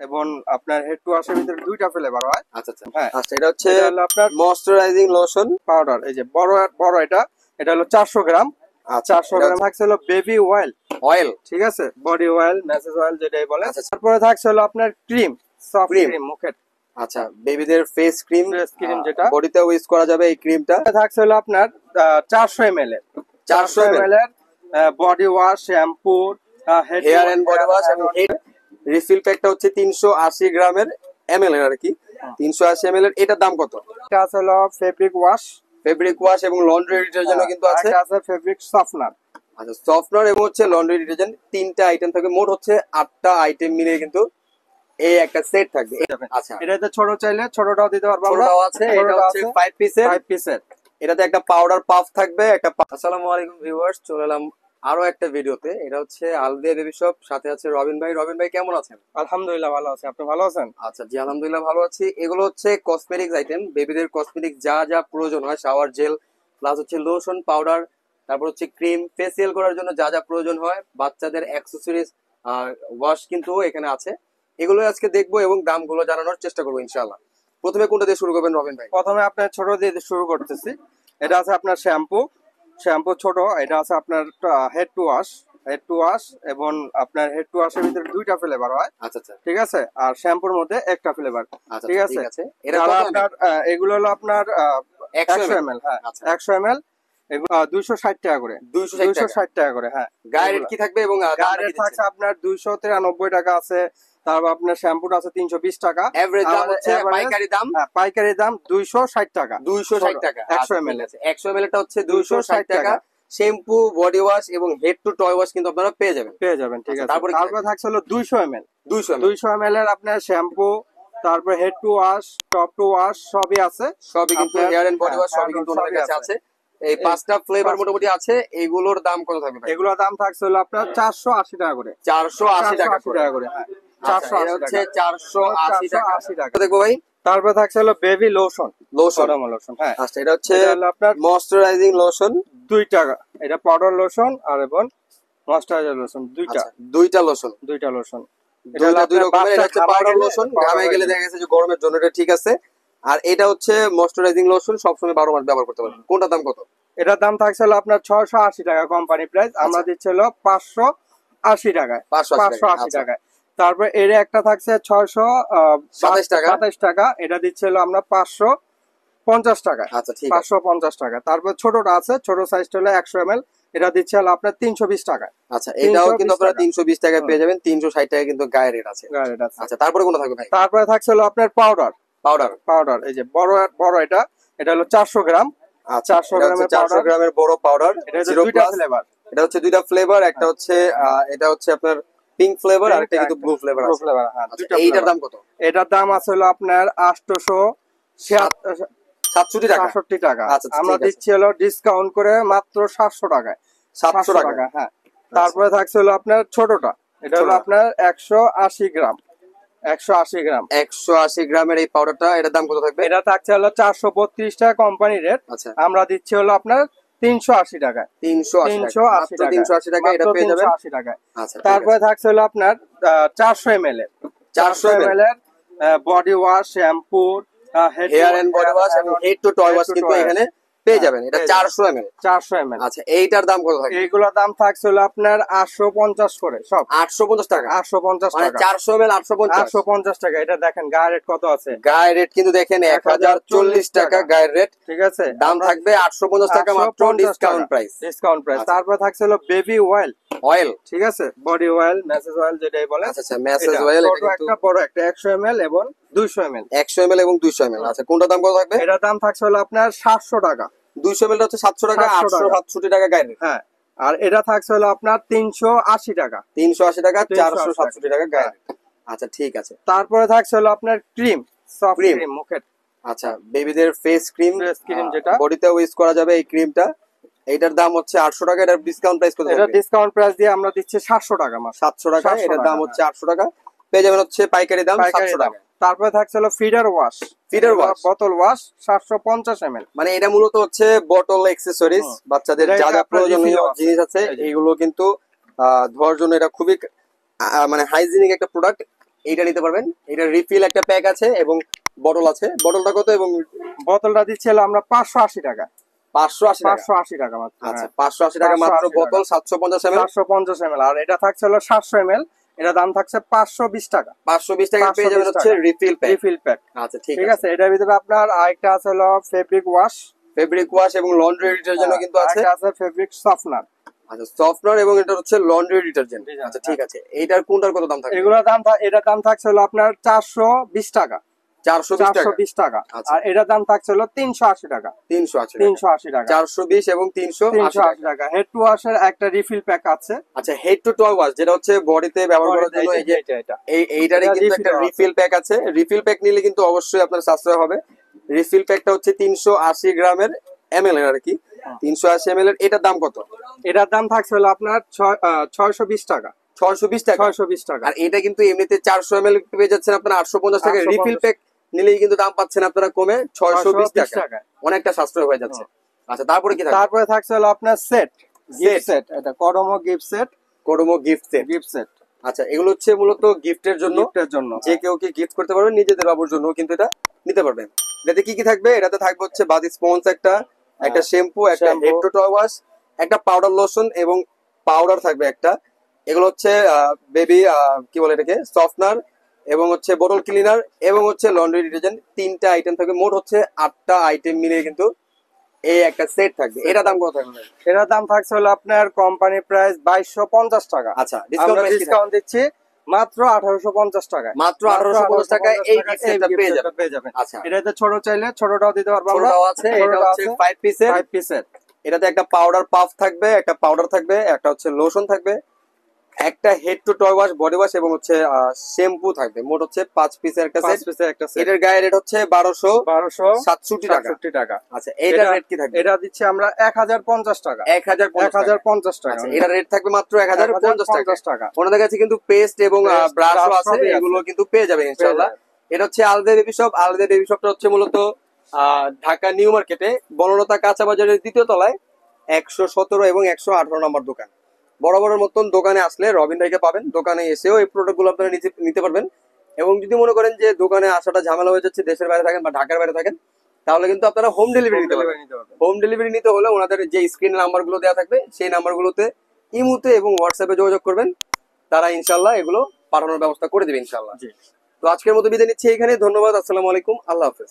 এবং আপনার head to ওয়াশের ভিতরে দুইটা ফ্লেভার হয়। আচ্ছা আচ্ছা হ্যাঁ, আচ্ছা, এটা হচ্ছে আপনার ময়েশ্চারাইজিং লোশন পাউডার। এই যে বড় বড় এটা হলো 400 গ্রাম। আচ্ছা, 400 গ্রাম থাকছে হলো বেবি অয়েল। অয়েল, ঠিক আছে, বডি অয়েল, মেসেজ অয়েল যেটাই বলে। আচ্ছা, তারপরে থাকছে হলো আপনার ক্রিম, সফট ক্রিম। ক্রিম মুখের। আচ্ছা, বেবিদের ফেস ক্রিম, ফেস ক্রিম যেটা বডিতেও ইউজ করা যাবে এই ক্রিমটা। থাকছে হলো আপনার 400 ml এর 400 ml এর body wash, shampoo, hair and body wash এবং হেড রিফিল প্যাকটা হচ্ছে 380 গ্রামের এমএল এর আর কি, 380 ml এর। এটার দাম কত? এটা আছে হলো ফেব্রিক ওয়াশ, ফেব্রিক ওয়াশ এবং লন্ড্রি ডিটারজেন্টও কিন্তু আছে। এটা আছে ফেব্রিক সফটনার। আচ্ছা, সফটনার এবং হচ্ছে লন্ড্রি ডিটারজেন্ট, তিনটা আইটেম থাকে, মোট হচ্ছে 8টা আইটেম মিলে কিন্তু এই একটা সেট থাকবে। আচ্ছা, এটাতে ছোট চাইলে ছোটটাও দিতে পারবো আমরা। ছোটটাও আছে, এটা হচ্ছে 5 পিসের। 5 পিসের এটাতে একটা পাউডার পাফ থাকবে একটা। আসসালামু আলাইকুম ভিউয়ার্স, চলে এলাম আরো একটা ভিডিওতে। এটা হচ্ছে আলদিয়া বেবি শপ, সাথে আছে রবিন ভাই। রবিন ভাই কেমন আছেন? আলহামদুলিল্লাহ ভালো আছি, আপনি ভালো আছেন? আচ্ছা জি, আলহামদুলিল্লাহ ভালো আছি। এগুলো হচ্ছে কসমেটিক্স আইটেম, বেবিদের কসমেটিক্স যা যা প্রয়োজন হয়, শাওয়ার জেল প্লাস হচ্ছে লোশন, পাউডার, তারপর হচ্ছে ক্রিম, ফেসিয়াল করার জন্য যা যা প্রয়োজন হয়, বাচ্চাদের অ্যাক্সেসরিজ আর ওয়াশ কিন্তু এখানে আছে। এগুলো আজকে দেখবো এবং দামগুলো জানানোর চেষ্টা করবো ইনশাআল্লাহ। প্রথমে কোনটা দিয়ে শুরু করবেন রবিন ভাই? প্রথমে আপনার ছোট দিয়ে শুরু করতেছি। এটা আছে আপনার শ্যাম্পু ছোট। এটা আছে আপনার হেড টু ওয়াশ এবং আপনার হেড টু ওয়াশের ভিতরে দুইটা ফ্লেভার হয়। আচ্ছা আচ্ছা, ঠিক আছে, আর শ্যাম্পুর মধ্যে একটা ফ্লেভার। আচ্ছা ঠিক আছে, এটা আপনার এগুলো হলো আপনার 100 ml। হ্যাঁ, 100 ml এগুলো 260 টাকা করে। 260 টাকা করে। হ্যাঁ, গায়ের রেট কি থাকবে এবং গায়ের থাকছে আপনার 293 টাকা আছে। তারপর আপনার শ্যাম্পুটা আছে 320 টাকা। এভারেজ দাম হচ্ছে পাইকারি দাম। পাইকারি দাম 260 টাকা। 260 টাকা 100 ml আছে। 100 ml টা হচ্ছে 260 টাকা। শ্যাম্পু, বডি ওয়াশ এবং হেড টু টয় ওয়াশ কিন্তু আপনারা পেয়ে যাবেন। ঠিক আছে, তারপরে থাকছে হলো 200 ml। 200 ml এর আপনার শ্যাম্পু, তারপর head to wash, top two wash সবই আছে। সবই কিন্তু হেয়ার এন্ড বডি ওয়াশ সবই কিন্তু ওনাদের কাছে আছে। এই 5টা ফ্লেভার মোটামুটি আছে। এগুলোর দাম কত থাকবে ভাই? এগুলোর দাম থাকছে হলো আপনার 480 টাকা করে। 480 টাকা করে। হ্যাঁ, 480 হচ্ছে 480 টাকা দেখবো ভাই। তারপরে থাকছে হলো বেবি লোশন। হ্যাঁ, আচ্ছা, এটা হচ্ছে আপনার ময়েশ্চারাইজিং লোশন 2 টাকা। এটা পাউডার লোশন আর এবং ময়েশ্চারাইজার লোশন দুইটা লোশন। এটা দুই রকমের। এটা হচ্ছে পাউডার লোশন, ঘামে গেলে দেখা গেছে যে গরমের জন্য এটা ঠিক আছে। আর এটা হচ্ছে ময়েশ্চারাইজিং লোশন, সবসময় 12 মাস ব্যবহার করতে পারবেন। কোনটার দাম কত? এটার দাম থাকছে হলো আপনার 680 টাকা কোম্পানি প্রাইস। আমরা দিচ্ছি হলো 580 টাকায়। 580 টাকায়। তারপর এর একটা থাকছে 627 টাকা। এটা দিচ্ছে হলো আমরা 550 টাকা। আচ্ছা, ঠিক আছে, 550 টাকা। তারপর ছোটটা আছে, ছোট সাইজটা হলো 100 ml। এটা দিচ্ছে হলো আপনার 320 টাকা। আচ্ছা, এটাও কিন্তু আপনারা 320 টাকায় পেয়ে যাবেন। 360 টাকা কিন্তু গায়ের রেট আছে। আচ্ছা, তারপরে কোনটা থাকবে ভাই? তারপরে থাকছে হলো আপনার পাউডার। এই যে বড় এটা হলো 400 গ্রাম। 400 গ্রামের বড় পাউডার। এটা দুইটা ফ্লেভার। এটা হচ্ছে দুইটা ফ্লেভার, একটা হচ্ছে এটা হচ্ছে আপনার পিঙ্ক ফ্লেভার আর একটা কিন্তু ব্লু ফ্লেভার আছে। হ্যাঁ, এইটার দাম কত? এটার দাম আছে হলো আপনার 867 টাকা। আমরা দিচ্ছি হলো ডিসকাউন্ট করে মাত্র 700 টাকায়। 700 টাকা। হ্যাঁ, তারপরে থাকছে হলো আপনার ছোটটা। এটা হলো আপনার 180 গ্রাম। 180 গ্রামের এই পাউডারটা, এটার দাম কত থাকবে? এটা থাকছে হলো 432 টাকা কোম্পানি রেট। আচ্ছা, আমরা দিচ্ছি হলো আপনার 380 টাকা। 380 টাকা এটা পেয়ে যাবেন। 380 টাকা। আচ্ছা, তারপরে থাকছে হলো আপনার 400 ml এর body wash, shampoo, hair and body wash এবং হেড টু টয় ওয়াশ কিন্তু এখানে পেয়ে যাবেন। এটা 400 ml। আচ্ছা, এইটার দাম কত থাকবে? এইগুলোর দাম থাকছে হলো আপনার 850 করে সব। 850 টাকা। 850 মানে টাকা। 400 ml 850 টাকা। এটা দেখেন গায়ের রেট কত আছে। গায়ের রেট কিন্তু দেখেন 1040 টাকা গায়ের রেট। ঠিক আছে, দাম থাকবে 850 টাকা মাত্র, ডিসকাউন্ট প্রাইস। তারপর থাকছে হলো বেবি অয়েল। ঠিক আছে, বডি অয়েল, মেসেজ অয়েল যেটাই বলে। আচ্ছা, মেসেজ অয়েল। এটা একটা বড় একটা 100 ml এবং 200 ml। 100 ml এবং 200 ml। আচ্ছা, কোনটা দাম কত থাকবে? এটার দাম থাকছে হলো আপনার 700 টাকা। 200 ml হচ্ছে 700 টাকা, 867 টাকা গায়ের রেট। হ্যাঁ, আর এটা থাকছে হলো আপনার 380 টাকা। 380 টাকা, 467 টাকা গায়ের রেট। আচ্ছা, ঠিক আছে। তারপরে থাকছে হলো আপনার ক্রিম, সফট ক্রিম মুখের। আচ্ছা, বেবিদের ফেস ক্রিম যেটা বডিতেও ইউজ করা যাবে এই ক্রিমটা। এটার দাম হচ্ছে 800 টাকা। এটার ডিসকাউন্ট প্রাইস কত? এটা ডিসকাউন্ট প্রাইস দিয়ে আমরা দিচ্ছি 700 টাকা মাত্র। 700 টাকা। এটার দাম হচ্ছে 800 টাকা। পেয়ে যাবেন হচ্ছে পাইকারি দাম 700 টাকা। তারপরে থাকছে হলো ফিডার ওয়াশ, বোতল ওয়াশ 750 ml। মানে এটা মূলত হচ্ছে বটল অ্যাকসেসরিজ, বাচ্চাদের যা যা প্রয়োজনীয় জিনিস আছে এইগুলো কিন্তু ধোয়ার জন্য এটা খুবই মানে হাইজিনিক একটা প্রোডাক্ট। এইটা নিতে পারবেন। এটা রিফিল একটা প্যাক আছে এবং বটল আছে। বটলটা কত? এবং বোতলটা দিচ্ছি আমরা 580 টাকা। 580 টাকা। 580 টাকা মাত্র। আচ্ছা 580 টাকা মাত্র বোতল 750 ml। 750 ml। আর এটা থাকছে হলো 700 ml, এটা দাম থাকছে 520 টাকা। 520 টাকা পেয়ে যাবেন হচ্ছে রিফিল প্যাক। Refill pack. আচ্ছা ঠিক আছে। এটার ভিতরে আপনার আরেকটা আছে হলো ফেব্রিক ওয়াশ এবং লন্ড্রি ডিটারজেন্টও কিন্তু আছে। আরেকটা আছে ফেব্রিক সফটনার। আচ্ছা সফটনার এবং এটা হচ্ছে লন্ড্রি ডিটারজেন্ট। আচ্ছা ঠিক আছে। এইটার কোনটার কত দাম থাকবে? এগুলোর দাম এটার দাম থাকছে হলো আপনার 420 টাকা। 420 টাকা। আর এটার দাম থাকছে হলো 380 টাকা। 380 টাকা। 420 এবং 380 টাকা। হেড টু ওয়াশের একটা রিফিল প্যাক আছে। আচ্ছা হেড টু টো ওয়াশ যেটা হচ্ছে বডিতে ব্যবহার করার জন্য, এই যে এইটারে কিন্তু একটা রিফিল প্যাক আছে। রিফিল প্যাক নিলে কিন্তু অবশ্যই আপনার সাশ্রয় হবে। রিফিল প্যাকটা হচ্ছে 380 গ্রামের এমএল এর আর কি, 380 ml এর। এটার দাম কত? এটার দাম থাকছে হলো আপনার 620 টাকা। 620 টাকা। 620 টাকা। আর এটা কিন্তু এমনিতে 400 ml পেয়ে যাচ্ছেন আপনারা 850 টাকা। রিফিল প্যাক নিলেই কিন্তু দাম পাচ্ছেন আপনারা কমে 620 টাকা। অনেকটা সাশ্রয় হয়ে যাচ্ছে। আচ্ছা তারপরে কি থাকবে? তারপরে থাকছে হলো আপনার সেট। এটা করমো গিফট সেট। আচ্ছা এগুলো হচ্ছে মূলত গিফটের জন্য, যে কেউ কি গিফট করতে পারবেন, নিজেদের বাবুর জন্য কিন্তু এটা নিতে পারবেন। এটাতে কি কি থাকবে? এটাতে থাকবে হচ্ছে বাদি স্পঞ্জ, একটা শ্যাম্পু, একটা হেড টু টো ওয়াশ, একটা পাউডার লোশন এবং পাউডার থাকবে একটা। এগুলো হচ্ছে বেবি কি বলে এটাকে, সফটনার এবং হচ্ছে বোতল ক্লিনার এবং হচ্ছে লন্ড্রি ডিটারজেন্ট। 3টা আইটেম থাকবে, মোট হচ্ছে 8টা আইটেম মিলিয়ে কিন্তু এই একটা সেট থাকবে। এটা দাম কত থাকবে? এটার দাম থাকছে হলো আপনার কোম্পানি প্রাইস 2250 টাকা। আচ্ছা ডিসকাউন্ট দিচ্ছি মাত্র 1850 টাকায়। মাত্র 1850 টাকায় এই গিফট সেটটা পেয়ে যাবেন। আচ্ছা এটাতে ছোট চাইলে ছোটটাও দিতে পারবো আমরা। ছোটটাও আছে। এটা হচ্ছে 5 পিসের। এটাতে একটা পাউডার পাফ থাকবে, একটা পাউডার থাকবে, একটা হচ্ছে লোশন থাকবে, একটা head to to wash, body wash এবং হচ্ছে শ্যাম্পু থাকবে। মোট হচ্ছে 5 পিসের একটা সেট। এটার গায়ে রেট হচ্ছে 1267 টাকা। আচ্ছা এটার রেট কি থাকবে? এটা দিচ্ছি আমরা 1050 টাকা। 1050 টাকা। আচ্ছা এটার রেট থাকবে মাত্র 1050 টাকা। ওনাদের কাছে কিন্তু পেস্ট এবং ব্রাশও আছে, এগুলো কিন্তু পেয়ে যাবেন ইনশাআল্লাহ। এটা হচ্ছে আলদা বেবি শপ। আলদা বেবি শপটা হচ্ছে মূলত ঢাকা নিউ মার্কেটে বনলতা কাঁচা বাজারের 2য় তলায় 117 এবং 118 নম্বর দোকান। বরাবরের মতন দোকানে আসলে রবিন ভাইকে পাবেন। দোকানে এসেও এই প্রোডাক্ট গুলো আপনারা নিতে পারবেন। এবং যদি মনে করেন যে দোকানে আসাটা ঝামেলা হয়ে যাচ্ছে, দেশের বাইরে থাকেন বা ঢাকার বাইরে থাকেন, তাহলে কিন্তু আপনারা হোম ডেলিভারি নিতে পারবেন। হোম ডেলিভারি নিতে হলে ওনাদের যে স্ক্রিন নাম্বার গুলো দেওয়া থাকবে সেই নাম্বার গুলোতে ইমুতে এবং হোয়াটসঅ্যাপে যোগাযোগ করবেন। তারা ইনশাল্লাহ এগুলো পাঠানোর ব্যবস্থা করে দেবে ইনশাল্লাহ। তো আজকের মতো বিদায় নিচ্ছি এখানে। ধন্যবাদ। আসসালামু আলাইকুম। আল্লাহ হাফেজ।